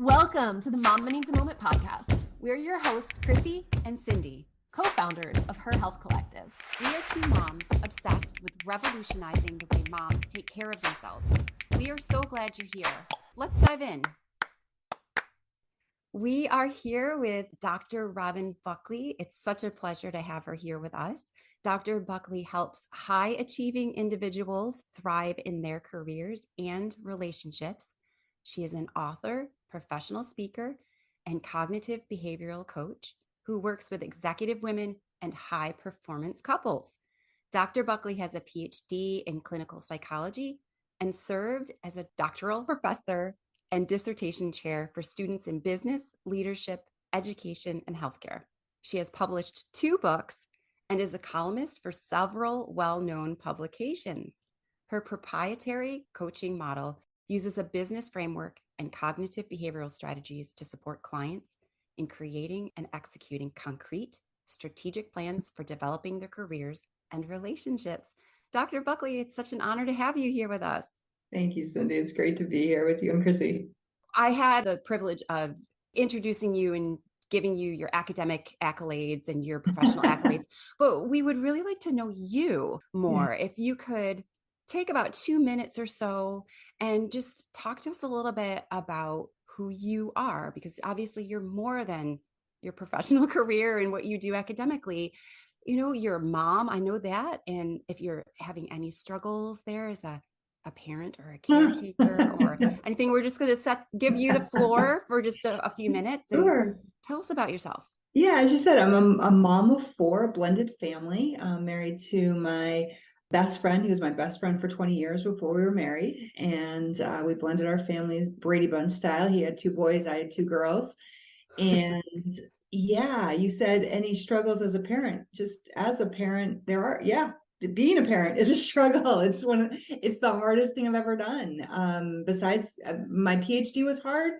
Welcome to the Mom Needs a Moment podcast. We're your hosts, Chrissy and Cindy, co-founders of Her Health Collective. We are two moms obsessed with revolutionizing the way moms take care of themselves. We are so glad you're here. Let's dive in. We are here with Dr. Robin Buckley. It's such a pleasure to have her here with us. Dr. Buckley helps high-achieving individuals thrive in their careers and relationships. She is an author, professional speaker, and cognitive behavioral coach who works with executive women and high-performance couples. Dr. Buckley has a PhD in clinical psychology and served as a doctoral professor and dissertation chair for students in business, leadership, education, and healthcare. She has published 2 books and is a columnist for several well-known publications. Her proprietary coaching model uses a business framework and cognitive behavioral strategies to support clients in creating and executing concrete, strategic plans for developing their careers and relationships. Dr. Buckley, it's such an honor to have you here with us. Thank you, Cindy. It's great to be here with you and Chrissy. I had the privilege of introducing you and giving you your academic accolades and your professional accolades, but we would really like to know you more. Yeah. If you could take about 2 minutes or so and just talk to us a little bit about who you are, because obviously you're more than your professional career and what you do academically. You know, you're a mom, I know that. And if you're having any struggles there as a parent or a caretaker or anything, we're just going to give you the floor for just a few minutes. And sure. Tell us about yourself. Yeah, as you said, I'm a mom of 4, a blended family. I'm married to my best friend. He was my best friend for 20 years before we were married. And we blended our families Brady Bunch style. He had 2 boys, I had 2 girls. And yeah, you said any struggles as a parent. Just as a parent, there are, being a parent is a struggle. It's the hardest thing I've ever done. Besides, my PhD was hard,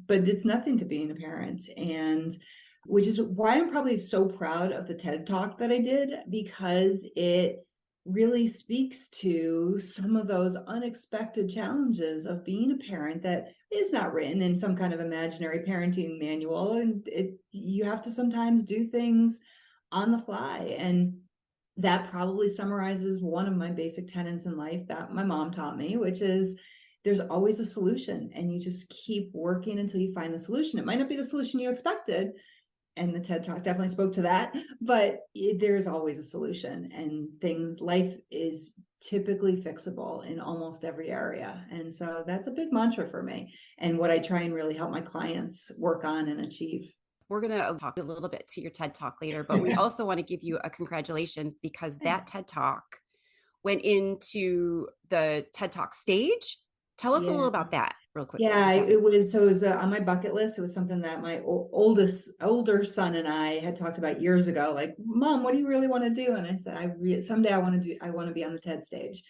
but it's nothing to being a parent. And which is why I'm probably so proud of the TED Talk that I did, because it really speaks to some of those unexpected challenges of being a parent that is not written in some kind of imaginary parenting manual. And you have to sometimes do things on the fly. And that probably summarizes one of my basic tenets in life that my mom taught me, which is there's always a solution, and you just keep working until you find the solution. It might not be the solution you expected, and the TED Talk definitely spoke to that, but there's always a solution, and life is typically fixable in almost every area. And so that's a big mantra for me, and what I try and really help my clients work on and achieve. We're going to talk a little bit to your TED Talk later, but we also want to give you a congratulations, because that TED Talk went into the TED Talk stage. Tell us a little about that real quick. Yeah, it was on my bucket list. It was something that my older son and I had talked about years ago. Like, Mom, what do you really want to do? And I said, someday I want to be on the TED stage.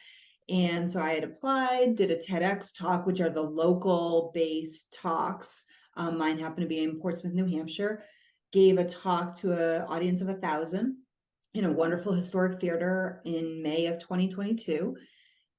And so I had applied, did a TEDx talk, which are the local based talks. Mine happened to be in Portsmouth, New Hampshire. Gave a talk to an audience of 1,000 in a wonderful historic theater in May of 2022.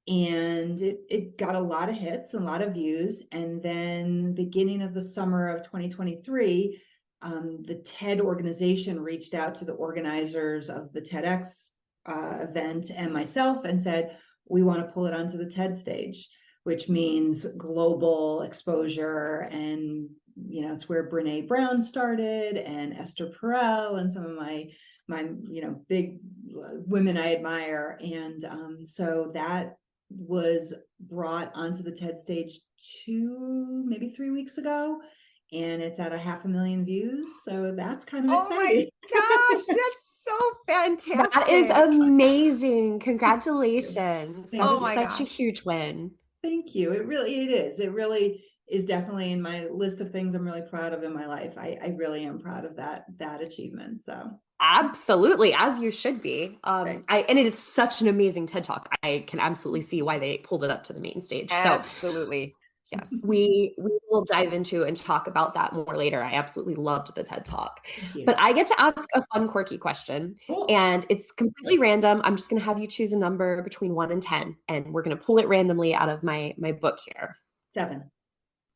And it got a lot of hits and a lot of views. And then beginning of the summer of 2023, the TED organization reached out to the organizers of the TEDx event and myself and said, we want to pull it onto the TED stage, which means global exposure. And, it's where Brene Brown started, and Esther Perel, and some of my big women I admire. And so that was brought onto the TED stage 2, maybe 3 weeks ago, and it's at 500,000 views. So that's kind of exciting. Oh my gosh, that's so fantastic. That is amazing. Congratulations. Oh my such gosh. a huge win. Thank you. It really is definitely in my list of things I'm really proud of in my life. I really am proud of that achievement. So absolutely, as you should be. Right. And it is such an amazing TED Talk. I can absolutely see why they pulled it up to the main stage. Absolutely. So yes, we will dive into and talk about that more later. I absolutely loved the TED Talk. But I get to ask a fun, quirky question. Cool. And it's completely random. I'm just going to have you choose a number between 1 and 10, and we're going to pull it randomly out of my book here. 7.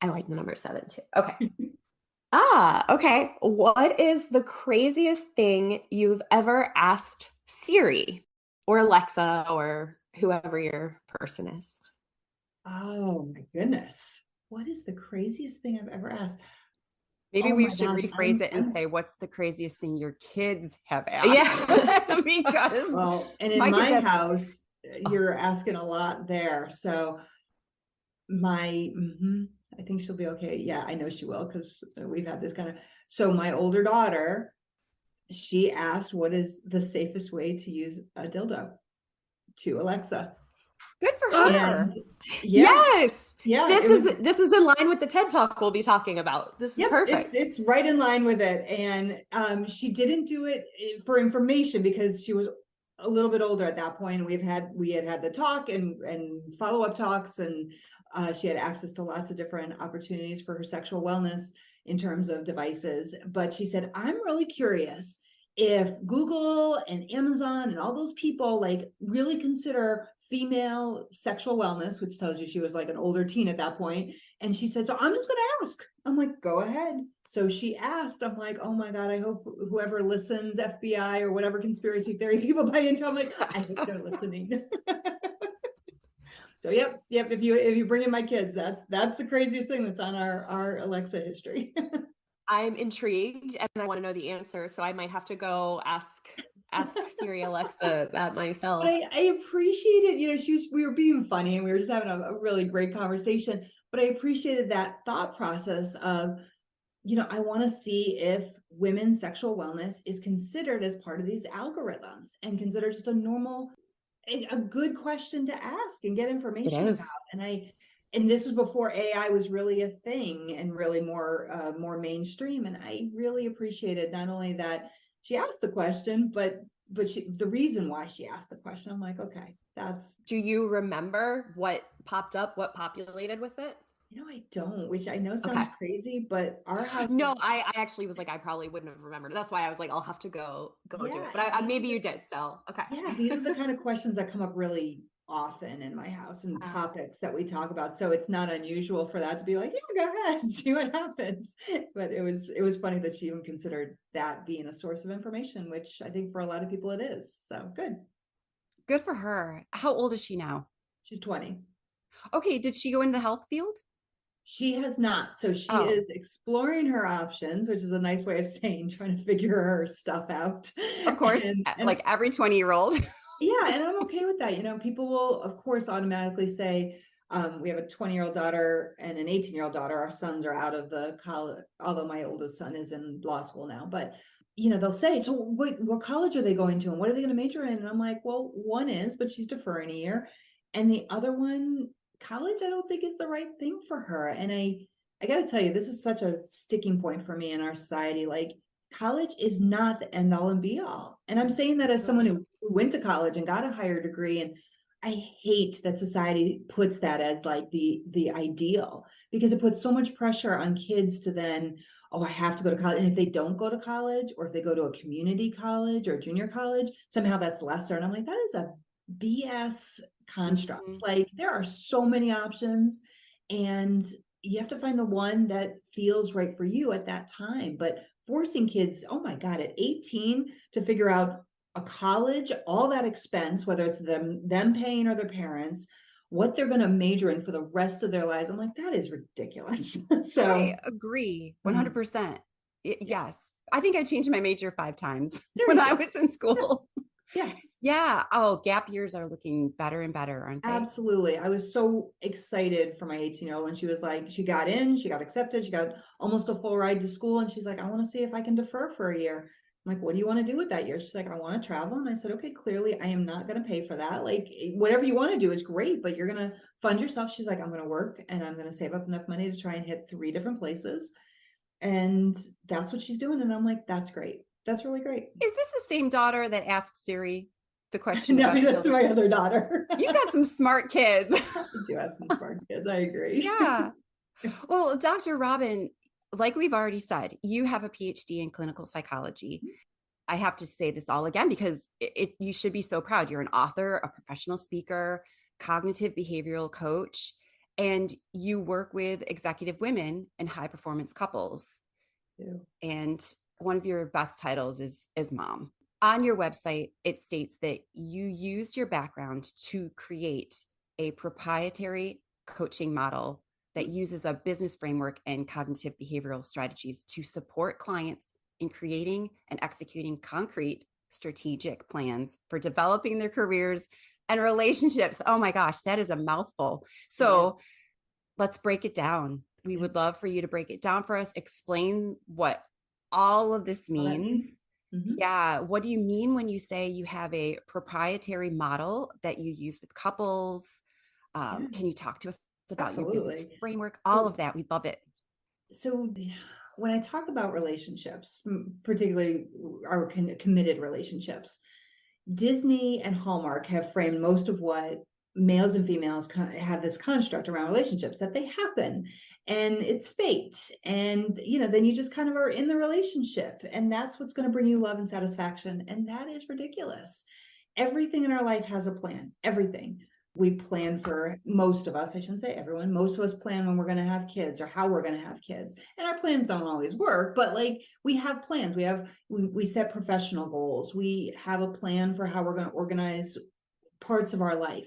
I like the number 7 too. Okay. Okay. What is the craziest thing you've ever asked Siri or Alexa or whoever your person is? Oh my goodness. What is the craziest thing I've ever asked? Maybe Oh we my should gosh, rephrase it and say, what's the craziest thing your kids have asked? Yeah. Because well, and in my kids my ask, house, you're asking a lot there. So I think she'll be okay. Yeah, I know she will because we've had this kind of. So my older daughter, she asked, "What is the safest way to use a dildo?" To Alexa, good for her. and yeah, Yes. yeah, This it was. is in line with the TED Talk we'll be talking about. This is Yep, perfect. it's right in line with it, and she didn't do it for information because she was a little bit older at that point. We had the talk and follow-up talks, and she had access to lots of different opportunities for her sexual wellness in terms of devices. But she said, I'm really curious if Google and Amazon and all those people like really consider female sexual wellness, which tells you she was like an older teen at that point. And she said, so I'm just going to ask. I'm like, go ahead. So she asked, I'm like, oh my God, I hope whoever listens, FBI or whatever conspiracy theory people buy into, I'm like, I hope they're listening. So yep. If you bring in my kids, that's the craziest thing that's on our Alexa history. I'm intrigued and I want to know the answer. So I might have to go ask Siri Alexa that myself. But I appreciated, we were being funny and we were just having a really great conversation. But I appreciated that thought process of, I want to see if women's sexual wellness is considered as part of these algorithms and considered just a good question to ask and get information about. And this was before AI was really a thing and really more mainstream. And I really appreciated not only that she asked the question, but the reason why she asked the question. I'm like, okay, that's. Do you remember what popped up, what populated with it? I don't, which I know sounds crazy, but our house. No, I actually was like, I probably wouldn't have remembered. That's why I was like, I'll have to go do it. But maybe you did. So, okay. Yeah, these are the kind of questions that come up really often in my house and topics that we talk about. So it's not unusual for that to be like, yeah, go ahead, see what happens. But it was funny that she even considered that being a source of information, which I think for a lot of people it is. So Good for her. How old is she now? She's 20. Okay, did she go into the health field? She has not. So she is exploring her options, which is a nice way of saying trying to figure her stuff out. Of course, and like every 20-year-old. Yeah, and I'm okay with that. People will, of course, automatically say, we have a 20-year-old daughter and an 18-year-old daughter. Our sons are out of the college, although my oldest son is in law school now. But, they'll say, so what college are they going to and what are they going to major in? And I'm like, well, one is, but she's deferring a year. And the other one, college, I don't think is the right thing for her. And I got to tell you, this is such a sticking point for me in our society. Like, college is not the end all and be all. And I'm saying that as someone who went to college and got a higher degree. And I hate that society puts that as like the ideal, because it puts so much pressure on kids to then, oh, I have to go to college. And if they don't go to college, or if they go to a community college or junior college, somehow that's lesser. And I'm like, that is a BS construct. Mm-hmm. Like, there are so many options and you have to find the one that feels right for you at that time. But forcing kids, oh my God, at 18 to figure out a college, all that expense, whether it's them paying or their parents, what they're going to major in for the rest of their lives. I'm like, that is ridiculous. So I agree 100%. Yes. I think I changed my major 5 times when I was in school. Yeah. Yeah. Oh, gap years are looking better and better, aren't they? Absolutely. I was so excited for my 18-year-old when she was like, she got in, she got accepted, she got almost a full ride to school. And she's like, I want to see if I can defer for a year. I'm like, what do you want to do with that year? She's like, I want to travel. And I said, okay, clearly I am not going to pay for that. Like, whatever you want to do is great, but you're going to fund yourself. She's like, I'm going to work and I'm going to save up enough money to try and hit 3 different places. And that's what she's doing. And I'm like, that's great. That's really great. Is this the same daughter that asked Siri the question? No, that's my other daughter. You got some smart kids. I do have some smart kids. I agree. Yeah. Well, Dr. Robin, like we've already said, you have a PhD in clinical psychology. I have to say this all again because you should be so proud. You're an author, a professional speaker, cognitive behavioral coach, And you work with executive women and high performance couples. Yeah. And one of your best titles is mom. On your website, it states that you used your background to create a proprietary coaching model that uses a business framework and cognitive behavioral strategies to support clients in creating and executing concrete strategic plans for developing their careers and relationships. Oh my gosh, that is a mouthful. So let's break it down. We would love for you to break it down for us, explain what all of this means. Mm-hmm. Yeah. What do you mean when you say you have a proprietary model that you use with couples? Can you talk to us about your business framework? All of that. We'd love it. So when I talk about relationships, particularly our committed relationships, Disney and Hallmark have framed most of what males and females have this construct around relationships, that they happen and it's fate. And, then you just kind of are in the relationship and that's what's going to bring you love and satisfaction. And that is ridiculous. Everything in our life has a plan, everything. We plan for, most of us, I shouldn't say everyone, most of us plan when we're going to have kids or how we're going to have kids. And our plans don't always work, but we have plans. We set professional goals. We have a plan for how we're going to organize parts of our life,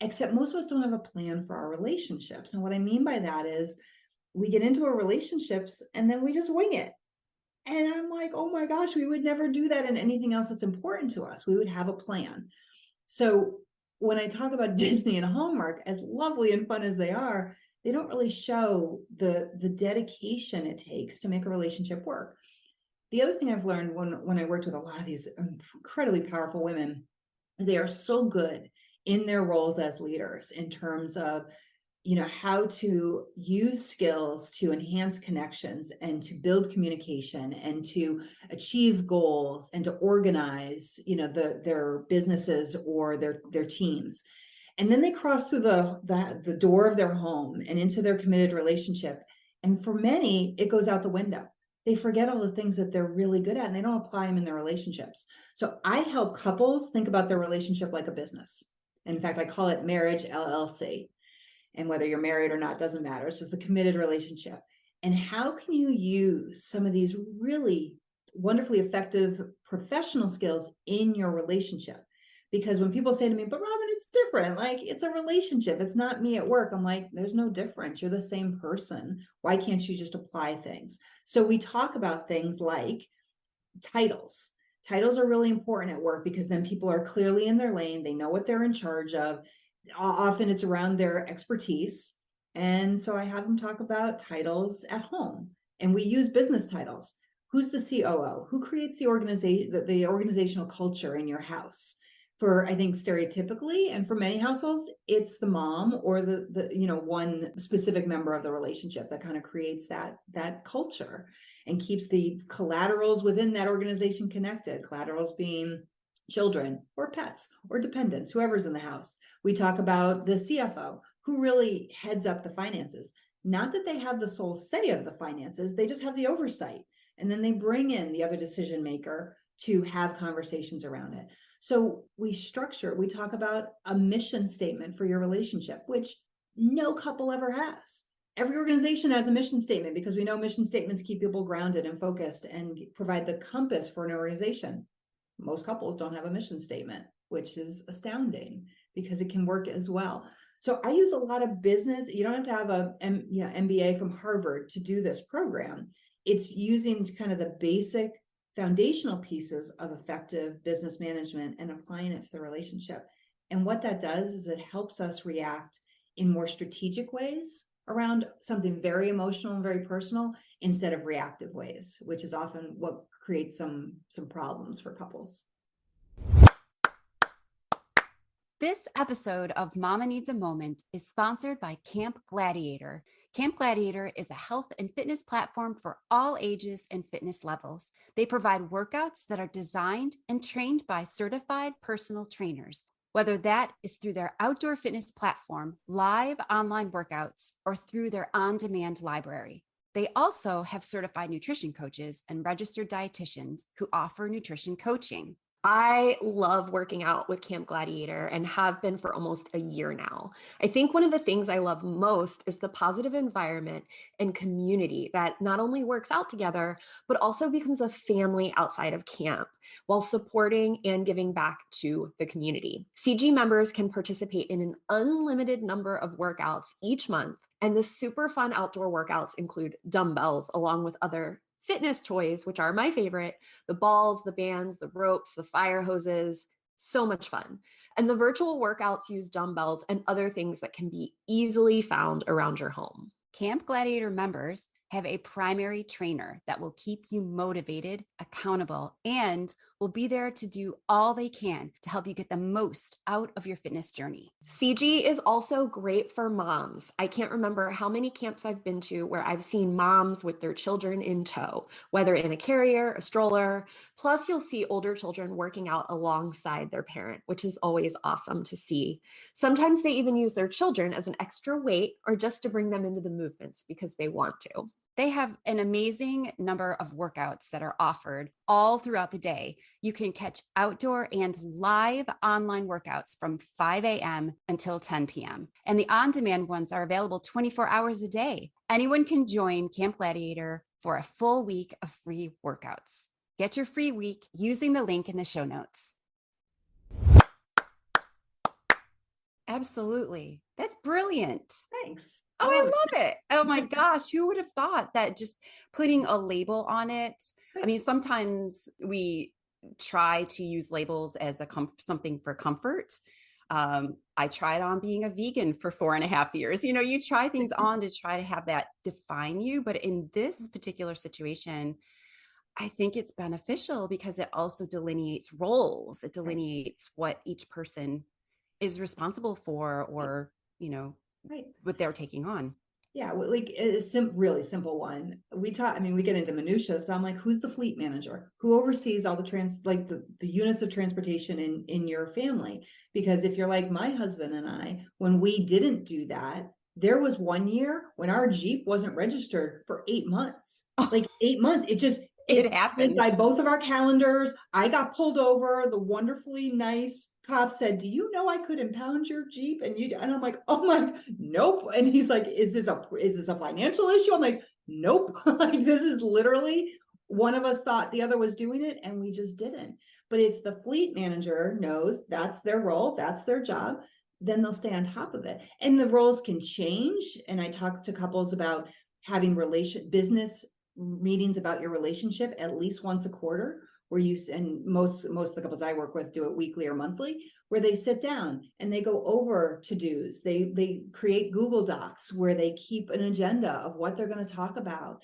except most of us don't have a plan for our relationships. And what I mean by that is we get into our relationships and then we just wing it. And I'm like, oh my gosh, we would never do that in anything else that's important to us. We would have a plan. So when I talk about Disney and Hallmark, as lovely and fun as they are, they don't really show the dedication it takes to make a relationship work. The other thing I've learned when I worked with a lot of these incredibly powerful women is they are so good in their roles as leaders in terms of how to use skills to enhance connections and to build communication and to achieve goals and to organize, their businesses or their teams. And then they cross through the door of their home and into their committed relationship. And for many, it goes out the window. They forget all the things that they're really good at and they don't apply them in their relationships. So I help couples think about their relationship like a business. In fact, I call it Marriage LLC. And whether you're married or not doesn't matter. It's just a committed relationship. And how can you use some of these really wonderfully effective professional skills in your relationship? Because when people say to me, but Robin, it's different. Like, it's a relationship. It's not me at work. I'm like, there's no difference. You're the same person. Why can't you just apply things? So we talk about things like titles. Titles are really important at work because then people are clearly in their lane. They know what they're in charge of. Often it's around their expertise. And so I have them talk about titles at home. And we use business titles. Who's the COO? Who creates the organizational culture in your house? For, I think, stereotypically, and for many households, it's the mom or the one specific member of the relationship that kind of creates that culture and keeps the collaterals within that organization connected. Collaterals being children or pets or dependents, whoever's in the house. We talk about the CFO, who really heads up the finances. Not that they have the sole say of the finances, they just have the oversight. And then they bring in the other decision maker to have conversations around it. So we talk about a mission statement for your relationship, which no couple ever has. Every organization has a mission statement because we know mission statements keep people grounded and focused and provide the compass for an organization. Most couples don't have a mission statement, which is astounding because it can work as well. So I use a lot of business. You don't have to have a MBA from Harvard to do this program. It's using kind of the basic foundational pieces of effective business management and applying it to the relationship. And what that does is it helps us react in more strategic ways around something very emotional and very personal instead of reactive ways, which is often what creates some problems for couples. This episode of Mama Needs a Moment is sponsored by Camp Gladiator. Camp Gladiator is a health and fitness platform for all ages and fitness levels. They provide workouts that are designed and trained by certified personal trainers, whether that is through their outdoor fitness platform, live online workouts, or through their on-demand library. They also have certified nutrition coaches and registered dietitians who offer nutrition coaching. I love working out with Camp Gladiator and have been for almost a year now. I think one of the things I love most is the positive environment and community that not only works out together, but also becomes a family outside of camp while supporting and giving back to the community. CG members can participate in an unlimited number of workouts each month, and the super fun outdoor workouts include dumbbells along with other fitness toys, which are my favorite, the balls, the bands, the ropes, the fire hoses, so much fun. And the virtual workouts use dumbbells and other things that can be easily found around your home. Camp Gladiator members have a primary trainer that will keep you motivated, accountable, and will be there to do all they can to help you get the most out of your fitness journey. CG is also great for moms. I can't remember how many camps I've been to where I've seen moms with their children in tow, whether in a carrier, a stroller. Plus, you'll see older children working out alongside their parent, which is always awesome to see. Sometimes they even use their children as an extra weight or just to bring them into the movements because they want to. They have an amazing number of workouts that are offered all throughout the day. You can catch outdoor and live online workouts from 5 a.m. until 10 p.m. And the on-demand ones are available 24 hours a day. Anyone can join Camp Gladiator for a full week of free workouts. Get your free week using the link in the show notes. Absolutely. That's brilliant. Thanks. Oh, I love it. Oh my gosh. Who would have thought that just putting a label on it? I mean, sometimes we try to use labels as something for comfort. I tried on being a vegan for 4.5 years. You try things on to try to have that define you. But in this particular situation, I think it's beneficial because it also delineates roles. It delineates what each person is responsible for, or, Right. what they're taking on. Yeah, well, like it's really simple one. We get into minutia. So I'm like, who's the fleet manager? Who oversees all the the units of transportation in your family? Because if you're like my husband and I, when we didn't do that, there was one year when our Jeep wasn't registered for 8 months. Like 8 months. It happens by both of our calendars. I got pulled over. The wonderfully nice cop said, "Do you know I could impound your Jeep?" And I'm like, "Oh my, nope." And he's like, "Is this a financial issue?" I'm like, "Nope." Like, this is literally, one of us thought the other was doing it and we just didn't. But if the fleet manager knows that's their role, that's their job, then they'll stay on top of it. And the roles can change. And I talk to couples about having business meetings about your relationship at least once a quarter, where and most of the couples I work with do it weekly or monthly, where they sit down and they go over to-dos. They create Google Docs where they keep an agenda of what they're going to talk about.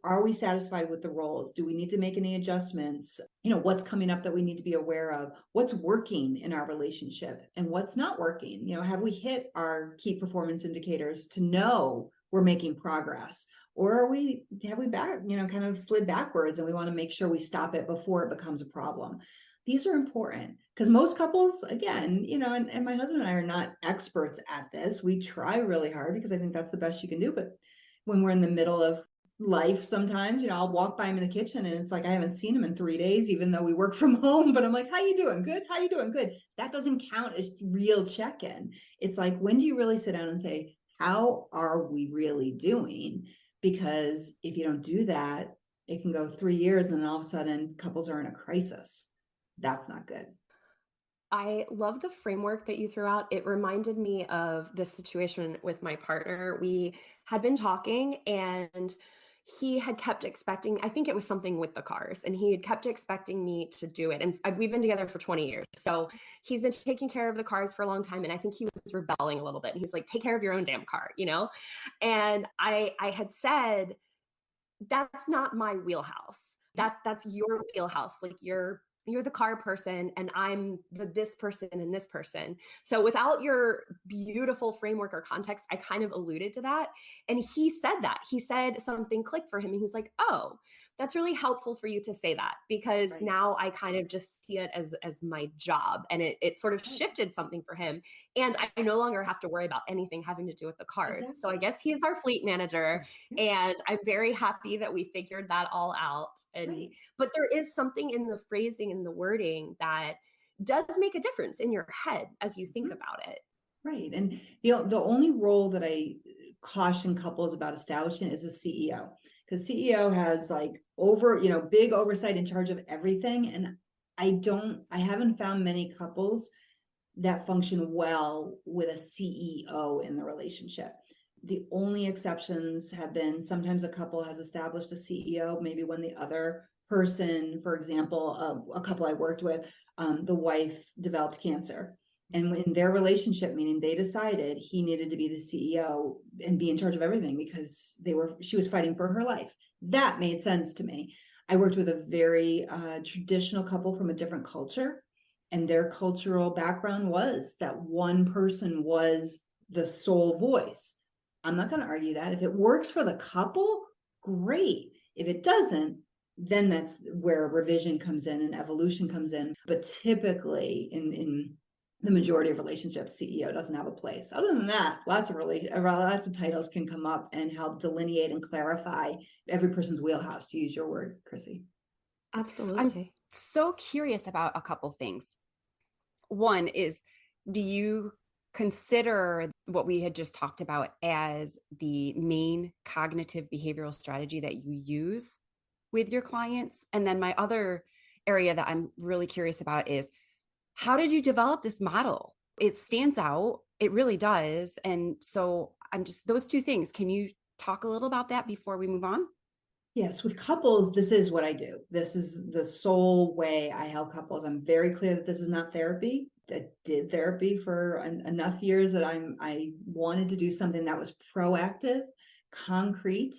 Are we satisfied with the roles? Do we need to make any adjustments? What's coming up that we need to be aware of? What's working in our relationship and what's not working? Have we hit our key performance indicators to know we're making progress? Or have we kind of slid backwards, and we want to make sure we stop it before it becomes a problem? These are important because most couples, again, and my husband and I are not experts at this. We try really hard because I think that's the best you can do. But when we're in the middle of life, sometimes, I'll walk by him in the kitchen and it's like, I haven't seen him in 3 days, even though we work from home, but I'm like, "How you doing? Good. How you doing? Good." That doesn't count as real check-in. It's like, when do you really sit down and say, how are we really doing? Because if you don't do that, it can go 3 years and then all of a sudden couples are in a crisis. That's not good. I love the framework that you threw out. It reminded me of this situation with my partner. We had been talking and he had kept expecting, I think it was something with the cars, and he had kept expecting me to do it. And we've been together for 20 years. So he's been taking care of the cars for a long time. And I think he was rebelling a little bit. And he's like, "Take care of your own damn car," And I had said, "That's not my wheelhouse. That's your wheelhouse. Like, you're the car person and I'm this person and this person." So without your beautiful framework or context, I kind of alluded to that. And he said something clicked for him. And he's like, "Oh, that's really helpful for you to say that, because Right. now I kind of just see it as my job." And it sort of shifted something for him. And I no longer have to worry about anything having to do with the cars. Exactly. So I guess he is our fleet manager. And I'm very happy that we figured that all out. And Right. but there is something in the phrasing something in the wording that does make a difference in your head as you think about it. Right. And the only role that I caution couples about establishing is a CEO, because CEO has like big oversight in charge of everything. And I haven't found many couples that function well with a CEO in the relationship. The only exceptions have been sometimes a couple has established a CEO, maybe when the other person, for example, a couple I worked with, the wife developed cancer. And in their relationship, meaning they decided he needed to be the CEO and be in charge of everything because she was fighting for her life. That made sense to me. I worked with a very traditional couple from a different culture, and their cultural background was that one person was the sole voice. I'm not going to argue that. If it works for the couple, great. If it doesn't, then that's where revision comes in and evolution comes in. But typically in the majority of relationships, CEO doesn't have a place. Other than that, lots of titles can come up and help delineate and clarify every person's wheelhouse, to use your word, Chrissy. Absolutely. I'm so curious about a couple things. One is, do you consider what we had just talked about as the main cognitive behavioral strategy that you use with your clients? And then my other area that I'm really curious about is, how did you develop this model? It stands out. It really does. And so those two things. Can you talk a little about that before we move on? Yes, with couples, this is what I do. This is the sole way I help couples. I'm very clear that this is not therapy. I did therapy for enough years that I wanted to do something that was proactive, concrete,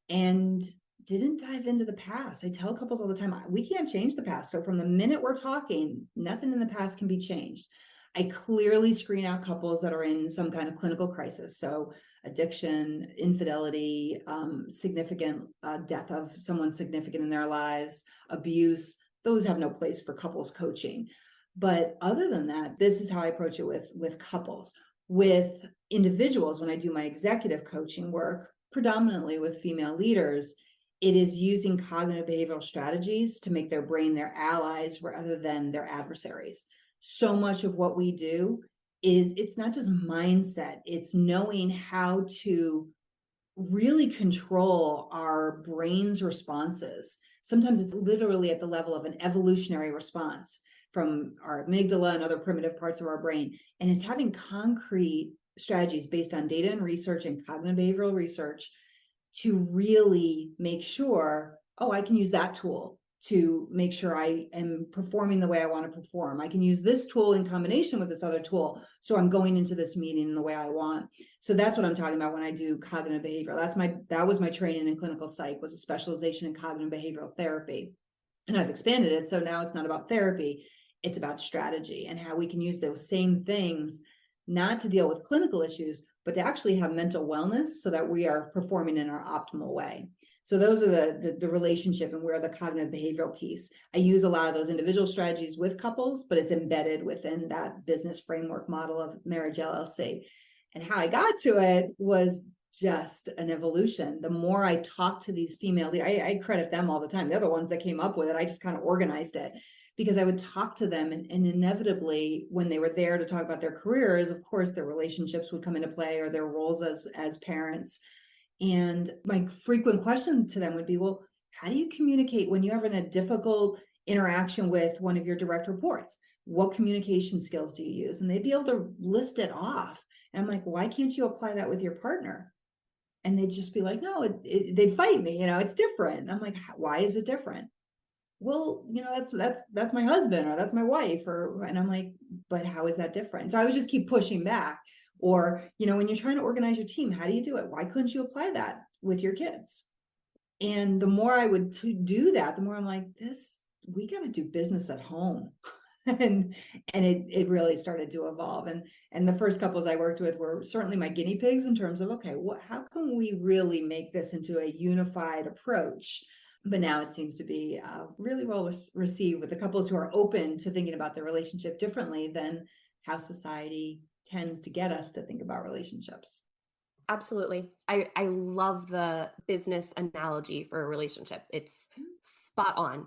and didn't dive into the past. I tell couples all the time, we can't change the past. So from the minute we're talking, nothing in the past can be changed. I clearly screen out couples that are in some kind of clinical crisis. So addiction, infidelity, significant death of someone significant in their lives, abuse, those have no place for couples coaching. But other than that, this is how I approach it with couples. With individuals, when I do my executive coaching work, predominantly with female leaders, it is using cognitive behavioral strategies to make their brain their allies rather than their adversaries. So much of what we do it's not just mindset, it's knowing how to really control our brain's responses. Sometimes it's literally at the level of an evolutionary response from our amygdala and other primitive parts of our brain. And it's having concrete strategies based on data and research and cognitive behavioral research to really make sure, I can use that tool to make sure I am performing the way I want to perform. I can use this tool in combination with this other tool, so I'm going into this meeting in the way I want. So that's what I'm talking about when I do cognitive behavioral. That was my training in clinical psych, was a specialization in cognitive behavioral therapy. And I've expanded it. So now it's not about therapy, it's about strategy and how we can use those same things, not to deal with clinical issues, but to actually have mental wellness so that we are performing in our optimal way. So those are the relationship and where the cognitive behavioral piece. I use a lot of those individual strategies with couples, but it's embedded within that business framework model of Marriage LLC. And how I got to it was just an evolution. The more I talk to these female leaders, I credit them all the time. They're the ones that came up with it. I just kind of organized it because I would talk to them, and inevitably when they were there to talk about their careers, of course, their relationships would come into play, or their roles as parents. And my frequent question to them would be, well, how do you communicate when you have a difficult interaction with one of your direct reports? What communication skills do you use? And they'd be able to list it off. And I'm like, why can't you apply that with your partner? And they'd just be like, no, they'd fight me, it's different. And I'm like, why is it different? Well, that's my husband, or that's my wife, and I'm like, but how is that different? So I would just keep pushing back. Or, when you're trying to organize your team, how do you do it? Why couldn't you apply that with your kids? And the more I would do that, the more I'm like, we got to do business at home. and it really started to evolve. And the first couples I worked with were certainly my guinea pigs in terms of, okay, how can we really make this into a unified approach? But now it seems to be really well received with the couples who are open to thinking about their relationship differently than how society tends to get us to think about relationships. Absolutely. I love the business analogy for a relationship. It's spot on.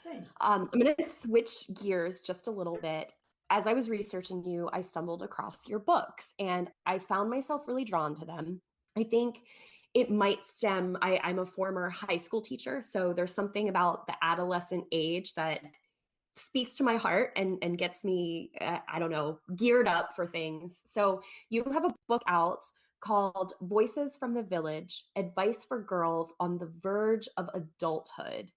Thanks. I'm going to switch gears just a little bit. As I was researching you, I stumbled across your books and I found myself really drawn to them. I think it might stem, I'm a former high school teacher, so there's something about the adolescent age that speaks to my heart and gets me, I don't know, geared up for things. So you have a book out called Voices from the Village, Advice for Girls on the Verge of Adulthood.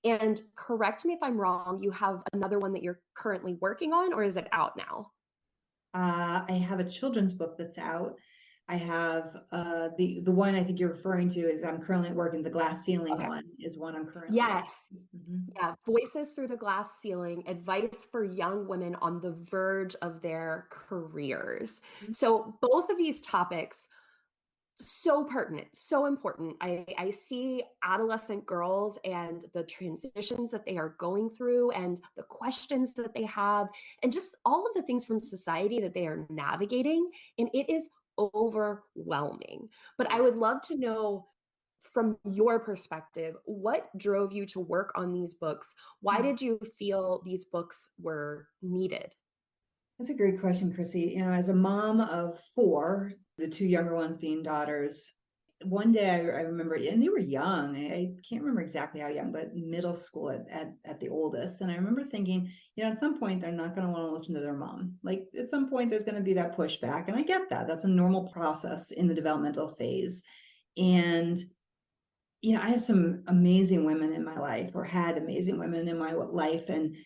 And correct me if I'm wrong, you have another one that you're currently working on, or is it out now? I have a children's book that's out. I have the one I think you're referring to is I'm currently working. The glass ceiling Okay. one is one I'm currently Yes. working. Mhm. Yeah. Voices Through the Glass Ceiling, advice for young women on the verge of their careers. So both of these topics so pertinent, so important. I see adolescent girls and the transitions that they are going through and the questions that they have and just all of the things from society that they are navigating. And it is overwhelming. But I would love to know from your perspective, what drove you to work on these books? Why did you feel these books were needed? That's a great question, Chrissy. You know, as a mom of four, the two younger ones being daughters, one day I remember, and they were young. I can't remember exactly how young, but middle school at the oldest. And I remember thinking, you know, at some point they're not going to want to listen to their mom. Like at some point there's going to be that pushback. And I get that. That's a normal process in the developmental phase. And you know, I have some amazing women in my life or had amazing women in my life. And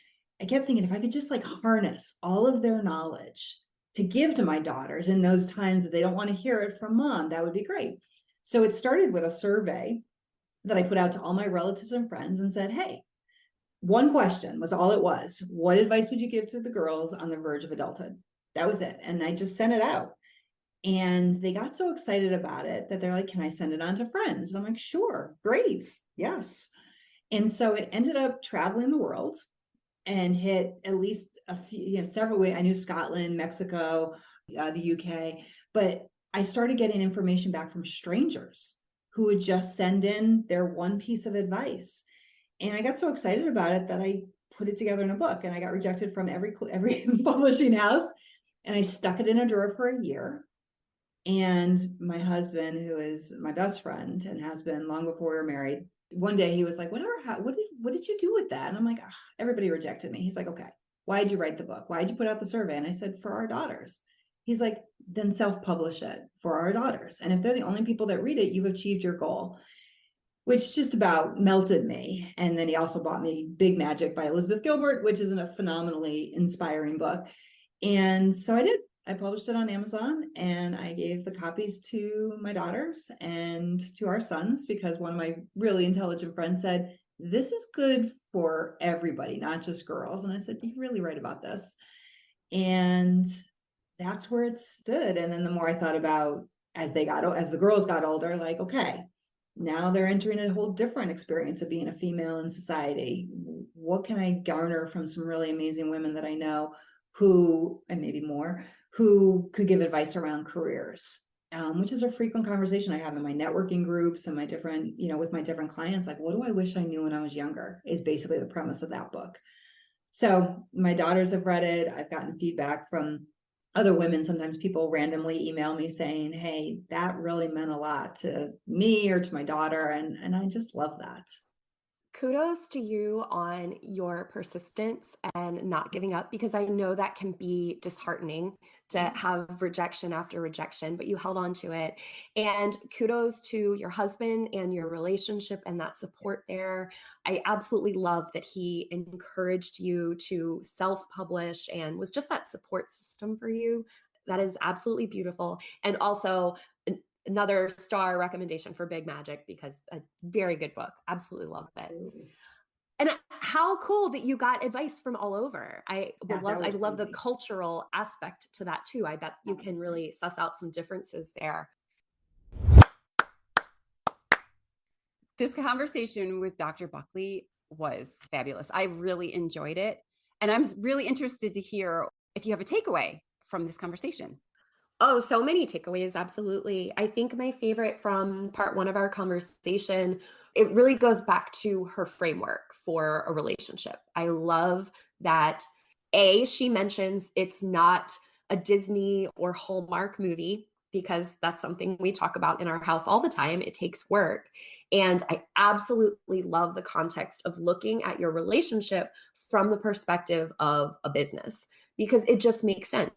I kept thinking if I could just like harness all of their knowledge to give to my daughters in those times that they don't want to hear it from mom, that would be great. So it started with a survey that I put out to all my relatives and friends and said, hey, one question was all it was. What advice would you give to the girls on the verge of adulthood? That was it. And I just sent it out. And they got so excited about it that they're like, can I send it on to friends? And I'm like, sure, great, yes. And so it ended up traveling the world and hit at least a few, you know, several ways. I knew Scotland, Mexico, the UK, but I started getting information back from strangers who would just send in their one piece of advice. And I got so excited about it that I put it together in a book and I got rejected from every publishing house. And I stuck it in a drawer for a year. And my husband, who is my best friend and has been long before we were married, one day he was like, what did you do with that? And I'm like, everybody rejected me. He's like, okay, why did you write the book? Why did you put out the survey? And I said, for our daughters. He's like, then self-publish it for our daughters. And if they're the only people that read it, you've achieved your goal, which just about melted me. And then he also bought me Big Magic by Elizabeth Gilbert, which is a phenomenally inspiring book. And so I did. I published it on Amazon and I gave the copies to my daughters and to our sons because one of my really intelligent friends said, this is good for everybody, not just girls. And I said, you're really right about this. And that's where it stood. And then the more I thought about as the girls got older, like, okay, now they're entering a whole different experience of being a female in society. What can I garner from some really amazing women that I know who, and maybe more, who could give advice around careers, which is a frequent conversation I have in my networking groups and my different, you know, with my different clients. Like, what do I wish I knew when I was younger is basically the premise of that book. So my daughters have read it. I've gotten feedback from other women. Sometimes people randomly email me saying, hey, that really meant a lot to me or to my daughter. And I just love that. Kudos to you on your persistence and not giving up because I know that can be disheartening to have rejection after rejection, but you held on to it. And kudos to your husband and your relationship and that support there. I absolutely love that he encouraged you to self-publish and was just that support system for you. That is absolutely beautiful. And also, another star recommendation for Big Magic because a very good book. Absolutely love it. Absolutely. And how cool that you got advice from all over. I love the Crazy. cultural aspect to that too. I bet you can really suss out some differences there. This conversation with Dr. Buckley was fabulous. I really enjoyed it. And I'm really interested to hear if you have a takeaway from this conversation. Oh, so many takeaways. Absolutely. I think my favorite from part one of our conversation, it really goes back to her framework for a relationship. I love that she mentions it's not a Disney or Hallmark movie because that's something we talk about in our house all the time. It takes work. And I absolutely love the context of looking at your relationship from the perspective of a business because it just makes sense.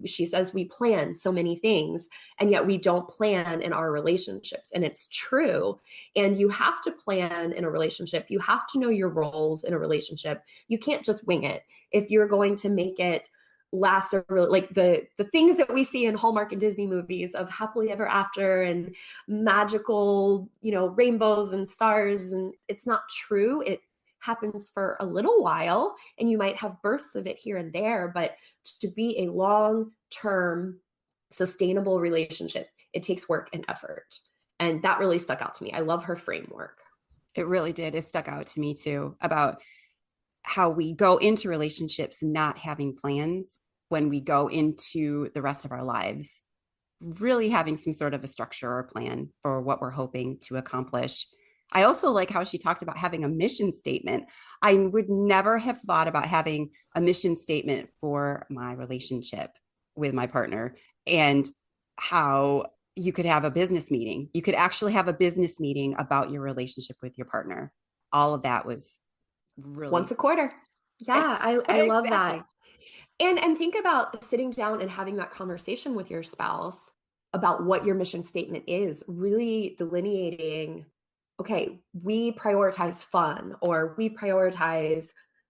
She says we plan so many things and yet we don't plan in our relationships, and it's true. And you have to plan in a relationship. You have to know your roles in a relationship. You can't just wing it if you're going to make it last, or like the things that we see in Hallmark and Disney movies of happily ever after and magical, rainbows and stars, and it's not true. It happens for a little while and you might have bursts of it here and there, but to be a long-term sustainable relationship, it takes work and effort. And that really stuck out to me. I love her framework. It really did. It stuck out to me too, about how we go into relationships not having plans when we go into the rest of our lives, really having some sort of a structure or plan for what we're hoping to accomplish. I also like how she talked about having a mission statement. I would never have thought about having a mission statement for my relationship with my partner, and how you could have a business meeting. You could actually have a business meeting about your relationship with your partner. All of that was really once a quarter. Yeah, I love that. And think about sitting down and having that conversation with your spouse about what your mission statement is, really delineating, okay, we prioritize fun, or we prioritize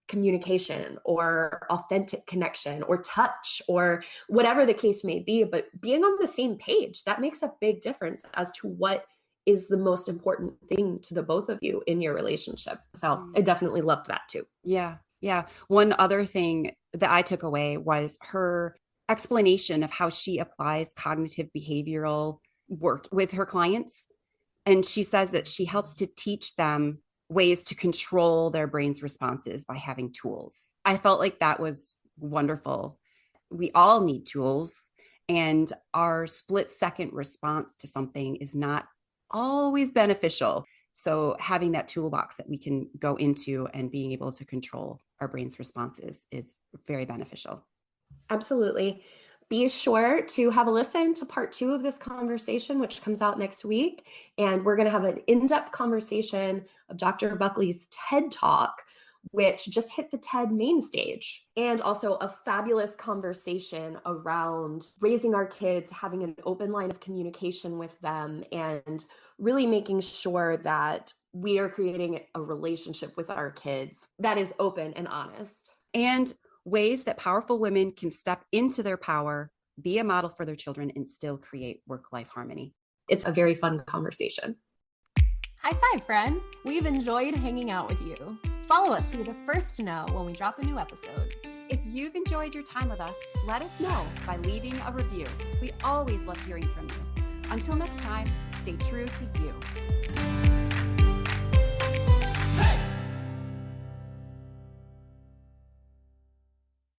communication or authentic connection or touch or whatever the case may be, but being on the same page, that makes a big difference as to what is the most important thing to the both of you in your relationship. So I definitely loved that too. Yeah. Yeah. One other thing that I took away was her explanation of how she applies cognitive behavioral work with her clients. And she says that she helps to teach them ways to control their brain's responses by having tools. I felt like that was wonderful. We all need tools, and our split-second response to something is not always beneficial. So having that toolbox that we can go into and being able to control our brain's responses is very beneficial. Absolutely. Be sure to have a listen to part 2 of this conversation, which comes out next week. And we're going to have an in-depth conversation of Dr. Buckley's TED Talk, which just hit the TED main stage, and also a fabulous conversation around raising our kids, having an open line of communication with them, and really making sure that we are creating a relationship with our kids that is open and honest. And ways that powerful women can step into their power, be a model for their children, and still create work-life harmony. It's a very fun conversation. High five, friend. We've enjoyed hanging out with you. Follow us so you're the first to know when we drop a new episode. If you've enjoyed your time with us, let us know by leaving a review. We always love hearing from you. Until next time, stay true to you.